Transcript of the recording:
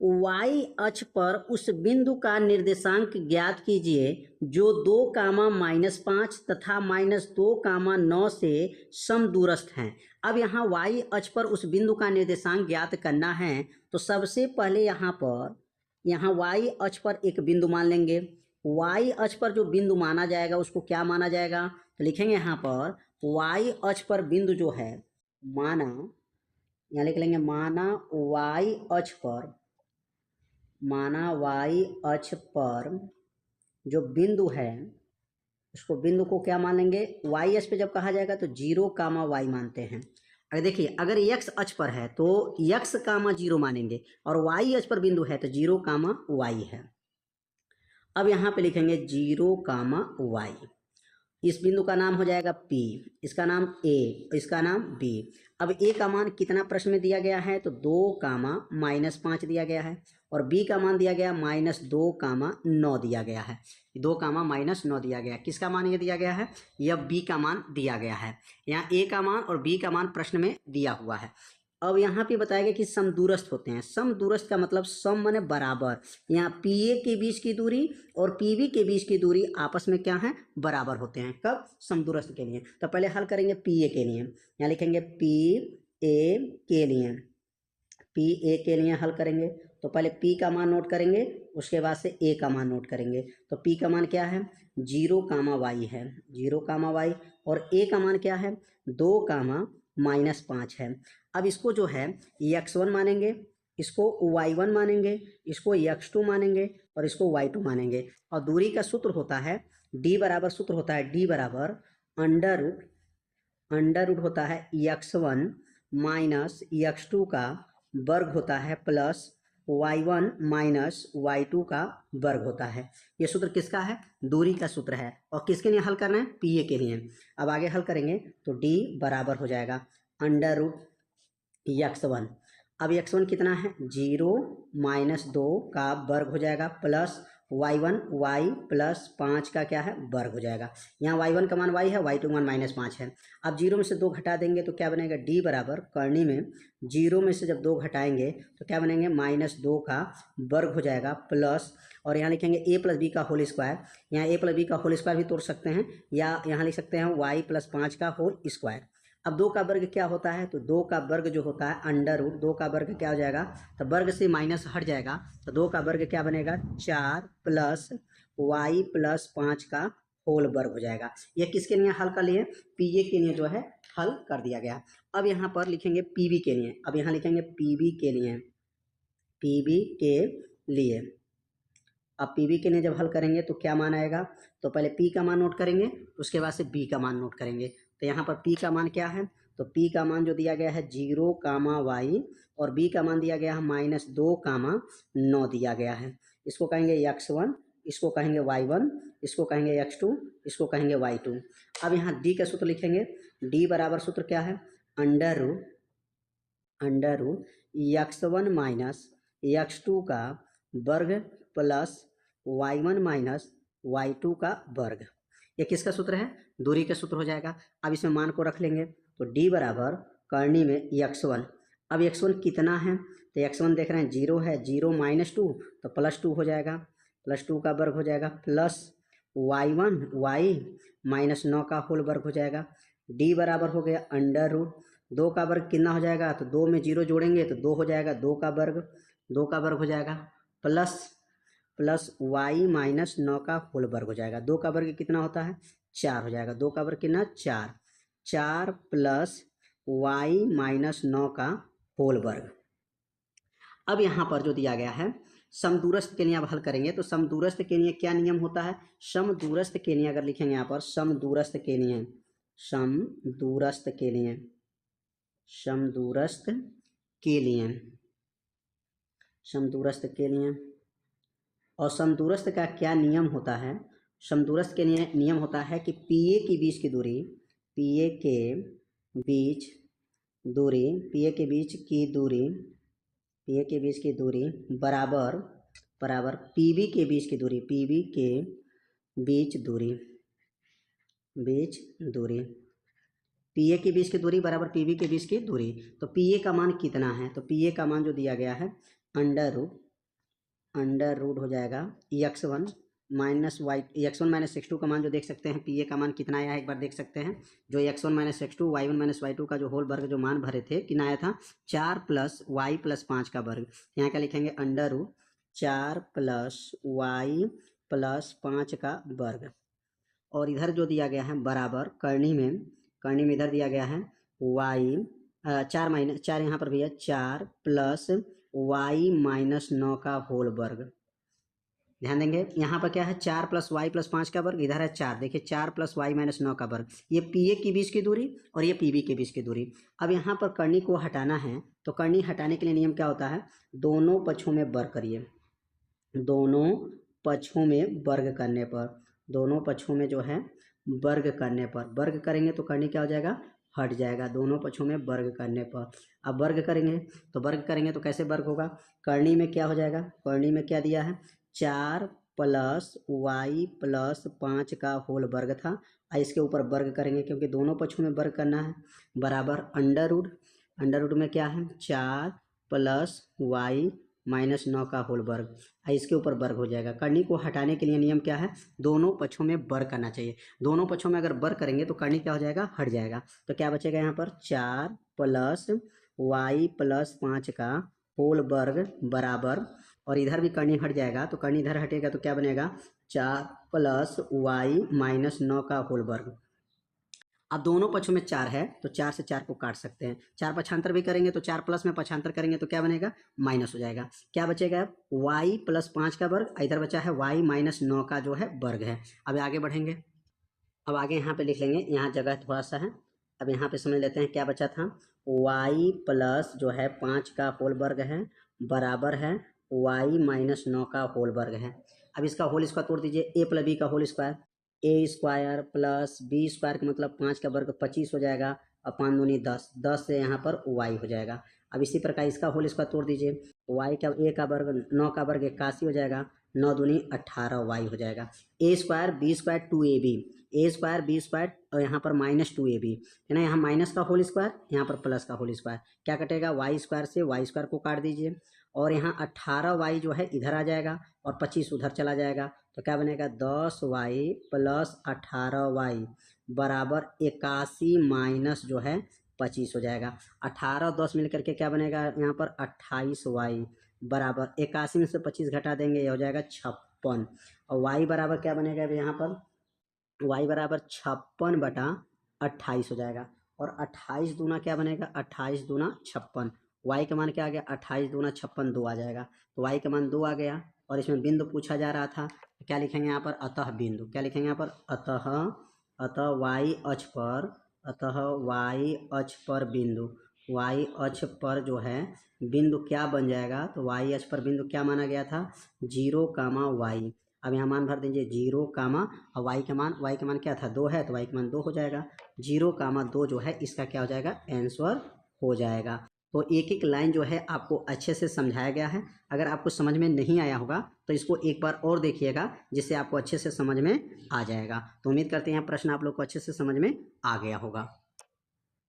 Y अक्ष पर उस बिंदु का निर्देशांक ज्ञात कीजिए जो 2, -5 तथा -2, 9 से समदूरस्थ हैं। अब यहाँ वाई अक्ष पर उस बिंदु का निर्देशांक ज्ञात करना है तो सबसे पहले यहाँ वाई अक्ष पर एक बिंदु मान लेंगे। वाई अक्ष पर जो बिंदु माना जाएगा उसको क्या माना जाएगा, तो लिखेंगे यहाँ पर वाई अक्ष पर बिंदु जो है माना, यहाँ लिख लेंगे माना वाई अक्ष पर जो बिंदु है उसको बिंदु को क्या मान लेंगे, वाई अक्ष पे जब कहा जाएगा तो 0, y मानते हैं। अगर देखिए अगर x अक्ष पर है तो x, 0 मानेंगे और y अक्ष पर बिंदु है तो 0, y है। अब यहाँ पे लिखेंगे 0, y। इस बिंदु का नाम हो जाएगा P, इसका नाम A, इसका नाम B। अब A का मान कितना प्रश्न में दिया गया है तो 2, -5 दिया गया है और B का मान दिया गया -2, 9 दिया गया है। 2, -9 दिया गया। किसका मान ये दिया गया है, यह B का मान दिया गया है। यहाँ A का मान और B का मान प्रश्न में दिया हुआ है। अब यहाँ पे बताया गया कि समदूरस्थ होते हैं। समदूरस्थ का मतलब सम माने बराबर। यहाँ PA के बीच की दूरी और PB के बीच की दूरी आपस में क्या है, बराबर होते हैं। कब, समदूरस्थ के लिए। तो पहले हल करेंगे PA के लिए। यहाँ लिखेंगे PA के लिए हल करेंगे तो पहले P का मान नोट करेंगे, उसके बाद से A का मान नोट करेंगे। तो P का मान क्या है, 0, y है, 0, y और A का मान क्या है, 2, -5 है। अब इसको जो है x1 मानेंगे, इसको y1 मानेंगे, इसको x2 मानेंगे और इसको y2 मानेंगे। और दूरी का सूत्र होता है d बराबर, सूत्र होता है d बराबर अंडर रूट होता है x1 माइनस x2 का वर्ग होता है प्लस y1 माइनस y2 का वर्ग होता है। ये सूत्र किसका है, दूरी का सूत्र है। और किसके लिए हल करना है, PA के लिए। अब आगे हल करेंगे तो d बराबर हो जाएगा अंडर रूट x1। अब x1 कितना है, 0 - 2 का वर्ग हो जाएगा प्लस y1 y प्लस 5 का क्या है, वर्ग हो जाएगा। यहाँ y1 का मान y है, y2 का मान -5 है। अब 0 में से 2 घटा देंगे तो क्या बनेगा, d बराबर करनी में 0 में से जब 2 घटाएंगे तो क्या बनेंगे, -2 का वर्ग हो जाएगा प्लस, और यहाँ लिखेंगे a + b का होल स्क्वायर। यहाँ a + b का होल स्क्वायर भी तोड़ सकते हैं या यहाँ लिख सकते हैं y + 5 का होल स्क्वायर। अब 2 का वर्ग क्या होता है, तो 2 का वर्ग जो होता है अंडर रूट, 2 का वर्ग क्या हो जाएगा, तो वर्ग से माइनस हट जाएगा तो 2 का वर्ग क्या बनेगा, 4 प्लस y प्लस 5 का होल वर्ग हो जाएगा। यह किसके लिए हल कर लिए, PA के लिए जो है हल कर दिया गया। अब यहाँ पर लिखेंगे PB के लिए। अब यहाँ लिखेंगे PB के लिए। अब PB के लिए जब हल करेंगे तो क्या मान आएगा, तो पहले P का मान नोट करेंगे, उसके बाद से B का मान नोट करेंगे। तो यहाँ पर P का मान क्या है, तो P का मान जो दिया गया है 0, y और B का मान दिया गया है -2, 9 दिया गया है। इसको कहेंगे x1, इसको कहेंगे y1, इसको कहेंगे x2, इसको कहेंगे y2। अब यहाँ D का सूत्र लिखेंगे। D बराबर सूत्र क्या है, under root x1 minus x2 का वर्ग प्लस y1 माइनस y2 का वर्ग। ये किसका सूत्र है, दूरी का सूत्र हो जाएगा। अब इसमें मान को रख लेंगे तो d बराबर करनी में x1। अब x1 कितना है, तो x1 देख रहे हैं 0 है, 0 - 2 तो +2 हो जाएगा, +2 का वर्ग हो जाएगा प्लस y1 y -9 का होल वर्ग हो जाएगा। d बराबर हो गया अंडर रूट 2 का वर्ग कितना हो जाएगा, तो 2 में 0 जोड़ेंगे तो 2 हो जाएगा, 2 का वर्ग हो जाएगा प्लस y -9 का होल वर्ग हो जाएगा। 2 का वर्ग कितना होता है, 4 हो जाएगा। 2 का वर्ग कितना, 4 प्लस y -9 का होल वर्ग। अब यहाँ पर जो दिया गया है समदूरस्थ के लिए अब हल करेंगे तो समदूरस्थ के लिए क्या नियम होता है, समदूरस्थ के लिए अगर लिखेंगे यहाँ पर समदूरस्थ के लिए और समदूरस्थ का क्या नियम होता है, समदूरस्थ के लिए नियम होता है कि PA के बीच की दूरी बराबर PB के बीच की दूरी PA के बीच की दूरी बराबर PB के बीच की दूरी। तो PA का मान कितना है, तो PA का मान जो दिया गया है अंडर रूट अंडर रूट हो जाएगा x1 minus Y x1 minus x2 का मान जो देख सकते हैं, पी ए का मान कितना आया है एक बार देख सकते हैं। जो x1 minus x2 y1 minus y2 का जो होल वर्ग जो मान भरे थे कितना आया था 4 प्लस वाई प्लस 5 का वर्ग। यहाँ क्या लिखेंगे under root 4 plus Y plus 5 का वर्ग। और इधर जो दिया गया है बराबर करनी में इधर दिया गया है वाई 4 यहाँ पर भी है 4 प्लस वाई माइनस 9 का होल वर्ग। ध्यान देंगे यहाँ पर क्या है 4 प्लस वाई प्लस 5 का वर्ग, इधर है 4, देखिए 4 प्लस वाई माइनस 9 का वर्ग। ये पी ए के बीच की दूरी और ये पी बी के बीच की दूरी। अब यहाँ पर कर्णी को हटाना है तो कर्णी हटाने के लिए नियम क्या होता है, दोनों पक्षों में वर्ग करिए। दोनों पक्षों में वर्ग करने पर, दोनों पक्षों में जो है वर्ग करने पर, वर्ग करेंगे तो कर्णी क्या हो जाएगा हट जाएगा दोनों पक्षों में वर्ग करने पर। अब वर्ग करेंगे तो कैसे वर्ग होगा, कर्णी में क्या हो जाएगा, कर्णी में क्या दिया है 4 प्लस वाई प्लस 5 का होल वर्ग था। इसके ऊपर वर्ग करेंगे क्योंकि दोनों पक्षों में वर्ग करना है, बराबर अंडर रूट में क्या है 4 प्लस वाई माइनस 9 का होल वर्ग। इसके ऊपर वर्ग हो जाएगा। कर्णी को हटाने के लिए नियम क्या है, दोनों पक्षों में वर्ग करना चाहिए। दोनों पक्षों में अगर वर्ग करेंगे तो कर्णी क्या हो जाएगा हट जाएगा। तो क्या बचेगा यहाँ पर 4 प्लस वाई प्लस 5 का होल वर्ग बराबर, और इधर भी कर्णी हट जाएगा तो कर्णी इधर हटेगा तो क्या बनेगा 4 प्लस वाई माइनस 9 का होल वर्ग। अब दोनों पक्षों में 4 है तो 4 से 4 को काट सकते हैं। 4 पक्षांतर भी करेंगे तो 4 प्लस में पक्षांतर करेंगे तो क्या बनेगा माइनस हो जाएगा। क्या बचेगा y प्लस 5 का वर्ग, इधर बचा है y माइनस 9 का जो है वर्ग है। अब आगे बढ़ेंगे, अब आगे यहाँ पे लिख लेंगे, यहाँ जगह थोड़ा सा है। अब यहाँ पे समझ लेते हैं क्या बचा था, y प्लस जो है 5 का होल वर्ग है बराबर है y माइनस 9 का होल वर्ग है। अब इसका होल स्क्वायर तोड़ दीजिए, a प्लस बी का होल स्क्वायर, ए स्क्वायर प्लस बी स्क्वायर का मतलब 5 का वर्ग 25 हो जाएगा, और 5 दूनी 10, 10 से यहाँ पर y हो जाएगा। अब इसी प्रकार इसका होल स्क्वायर तोड़ दीजिए, y का a का वर्ग 9 का वर्ग 81 हो जाएगा, 9 दूनी 18y हो जाएगा। ए स्क्वायर बी स्क्वायर 2ab, ए स्क्वायर बी स्क्वायर और यहाँ पर माइनस 2ab है ना, यहाँ माइनस का होल स्क्वायर यहाँ पर प्लस का होल स्क्वायर। क्या कटेगा वाई स्क्वायर से वाई स्क्वायर को काट दीजिए, और यहाँ 18y जो है इधर आ जाएगा और 25 उधर चला जाएगा। तो क्या बनेगा 10y प्लस 18y बराबर 81 माइनस जो है 25 हो जाएगा। 18 और 10 मिल करके क्या बनेगा यहाँ पर 28y बराबर 81 में से 25 घटा देंगे, ये हो जाएगा 56। और y बराबर क्या बनेगा अभी यहाँ पर, y बराबर 56 बटा 28 हो जाएगा। और 28 दूना क्या बनेगा 28 दूना 56, y का मान क्या आ गया 28 दूना 56 2 आ जाएगा। तो y का मान 2 आ गया, और इसमें बिंदु पूछा जा रहा था, क्या लिखेंगे यहाँ पर अतः बिंदु, क्या लिखेंगे यहाँ पर अतः y अक्ष पर, अतः y अक्ष पर बिंदु, y अक्ष पर जो है बिंदु क्या बन जाएगा, तो y अक्ष पर बिंदु क्या माना गया था 0, y। अब यहाँ मान भर दीजिए 0, और y का मान क्या था 2 है तो y का मान 2 हो जाएगा। 0, 2 जो है इसका क्या हो जाएगा आंसर हो जाएगा। तो एक एक लाइन जो है आपको अच्छे से समझाया गया है। अगर आपको समझ में नहीं आया होगा तो इसको एक बार और देखिएगा, जिससे आपको अच्छे से समझ में आ जाएगा। तो उम्मीद करते हैं प्रश्न आप लोग को अच्छे से समझ में आ गया होगा।